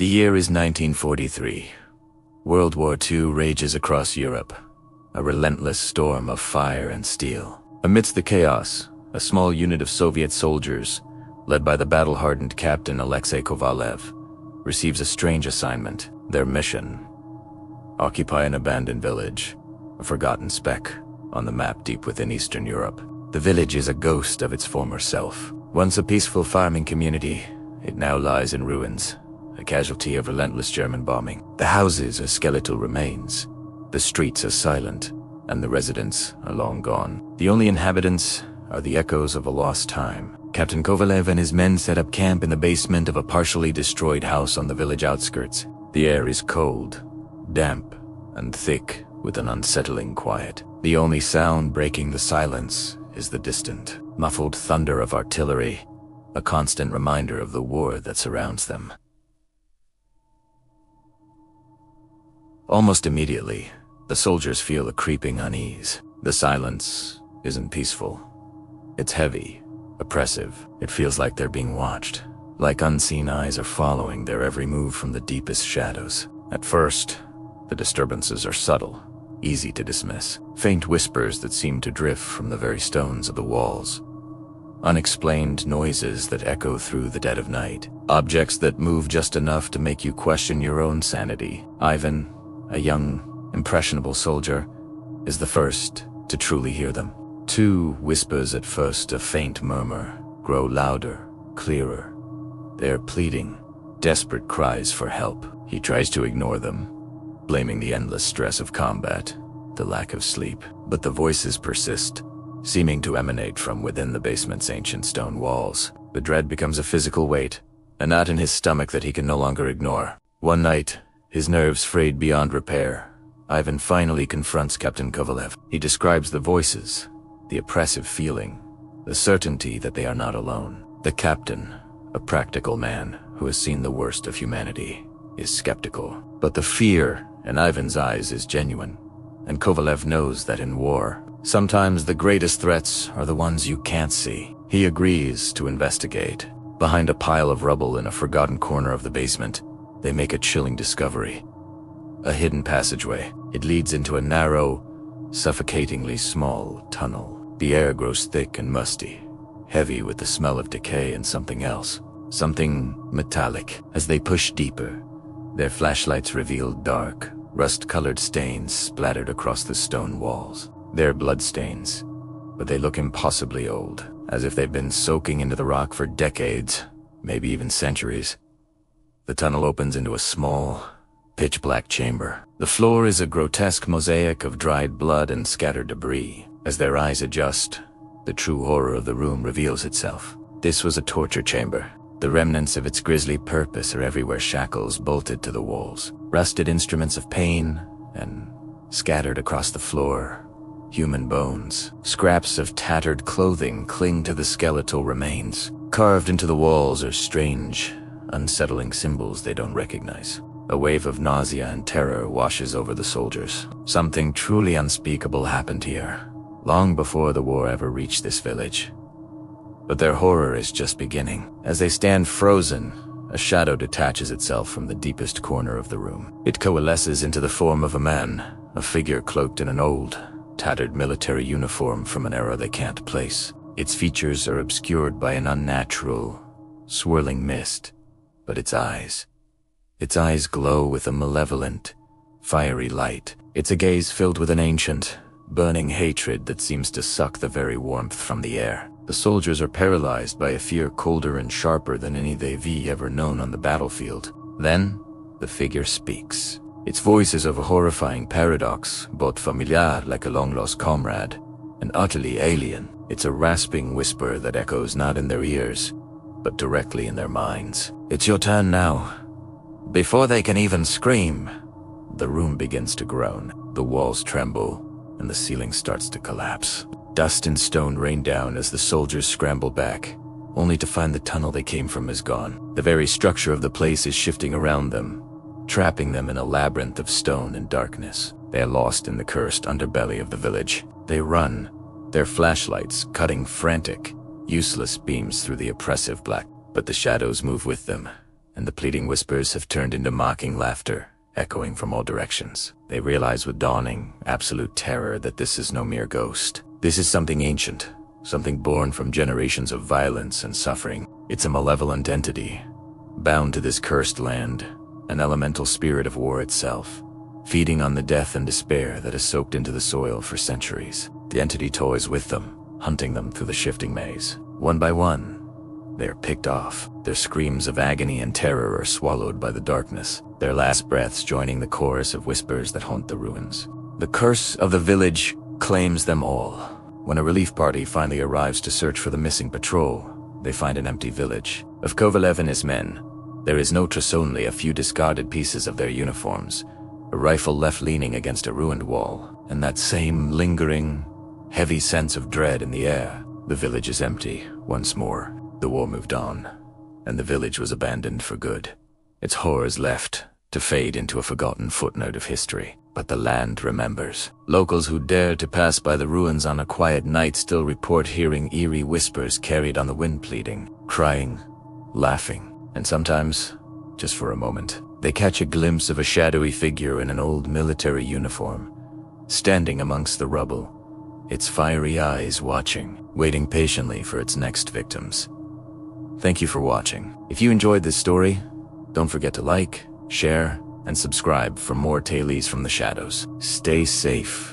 The year is 1943. World War II rages across Europe, a relentless storm of fire and steel. Amidst the chaos, a small unit of Soviet soldiers, led by the battle-hardened captain Alexei Kovalev, receives a strange assignment. Their mission: occupy an abandoned village, a forgotten speck on the map deep within Eastern Europe. The village is a ghost of its former self. Once a peaceful farming community, it now lies in ruins, a casualty of relentless German bombing. The houses are skeletal remains, the streets are silent, and the residents are long gone. The only inhabitants are the echoes of a lost time. Captain Kovalev and his men set up camp in the basement of a partially destroyed house on the village outskirts. The air is cold, damp, and thick with an unsettling quiet. The only sound breaking the silence is the distant, muffled thunder of artillery, a constant reminder of the war that surrounds them. Almost immediately, the soldiers feel a creeping unease. The silence isn't peaceful. It's heavy, oppressive. It feels like they're being watched, like unseen eyes are following their every move from the deepest shadows. At first, the disturbances are subtle, easy to dismiss. Faint whispers that seem to drift from the very stones of the walls. Unexplained noises that echo through the dead of night. Objects that move just enough to make you question your own sanity. Ivan, a young, impressionable soldier, is the first to truly hear them. Two whispers at first, a faint murmur, grow louder, clearer. They are pleading, desperate cries for help. He tries to ignore them, blaming the endless stress of combat, the lack of sleep. But the voices persist, seeming to emanate from within the basement's ancient stone walls. The dread becomes a physical weight, a knot in his stomach that he can no longer ignore. One night, his nerves frayed beyond repair, Ivan finally confronts Captain Kovalev. He describes the voices, the oppressive feeling, the certainty that they are not alone. The captain, a practical man who has seen the worst of humanity, is skeptical. But the fear in Ivan's eyes is genuine, and Kovalev knows that in war, sometimes the greatest threats are the ones you can't see. He agrees to investigate. Behind a pile of rubble in a forgotten corner of the basement, they make a chilling discovery. A hidden passageway. It leads into a narrow, suffocatingly small tunnel. The air grows thick and musty, heavy with the smell of decay and something else. Something metallic. As they push deeper, their flashlights reveal dark, rust-colored stains splattered across the stone walls. They're bloodstains, but they look impossibly old, as if they've been soaking into the rock for decades, maybe even centuries. The tunnel opens into a small, pitch-black chamber. The floor is a grotesque mosaic of dried blood and scattered debris. As their eyes adjust, the true horror of the room reveals itself. This was a torture chamber. The remnants of its grisly purpose are everywhere: shackles bolted to the walls, rusted instruments of pain, and scattered across the floor, human bones. Scraps of tattered clothing cling to the skeletal remains. Carved into the walls are strange, unsettling symbols they don't recognize. A wave of nausea and terror washes over the soldiers. Something truly unspeakable happened here, long before the war ever reached this village. But their horror is just beginning. As they stand frozen, a shadow detaches itself from the deepest corner of the room. It coalesces into the form of a man, a figure cloaked in an old, tattered military uniform from an era they can't place. Its features are obscured by an unnatural, swirling mist, but its eyes glow with a malevolent, fiery light. It's a gaze filled with an ancient, burning hatred that seems to suck the very warmth from the air. The soldiers are paralyzed by a fear colder and sharper than any they've ever known on the battlefield. Then, the figure speaks. Its voice is of a horrifying paradox, both familiar like a long-lost comrade, and utterly alien. It's a rasping whisper that echoes not in their ears, but directly in their minds. It's your turn now. Before they can even scream, the room begins to groan. The walls tremble, and the ceiling starts to collapse. Dust and stone rain down as the soldiers scramble back, only to find the tunnel they came from is gone. The very structure of the place is shifting around them, trapping them in a labyrinth of stone and darkness. They are lost in the cursed underbelly of the village. They run, their flashlights cutting frantic, useless beams through the oppressive black. But the shadows move with them, and the pleading whispers have turned into mocking laughter, echoing from all directions. They realize with dawning, absolute terror that this is no mere ghost. This is something ancient, something born from generations of violence and suffering. It's a malevolent entity, bound to this cursed land, an elemental spirit of war itself, feeding on the death and despair that has soaked into the soil for centuries. The entity toys with them, hunting them through the shifting maze. One by one, they are picked off. Their screams of agony and terror are swallowed by the darkness, their last breaths joining the chorus of whispers that haunt the ruins. The curse of the village claims them all. When a relief party finally arrives to search for the missing patrol, they find an empty village. Of Kovalev and his men, there is no trace, only a few discarded pieces of their uniforms, a rifle left leaning against a ruined wall, and that same lingering, heavy sense of dread in the air. The village is empty once more. The war moved on, and the village was abandoned for good. Its horrors left to fade into a forgotten footnote of history. But the land remembers. Locals who dared to pass by the ruins on a quiet night still report hearing eerie whispers carried on the wind, pleading, crying, laughing, and sometimes, just for a moment, they catch a glimpse of a shadowy figure in an old military uniform, standing amongst the rubble, its fiery eyes watching, waiting patiently for its next victims. Thank you for watching. If you enjoyed this story, don't forget to like, share, and subscribe for more tales from the shadows. Stay safe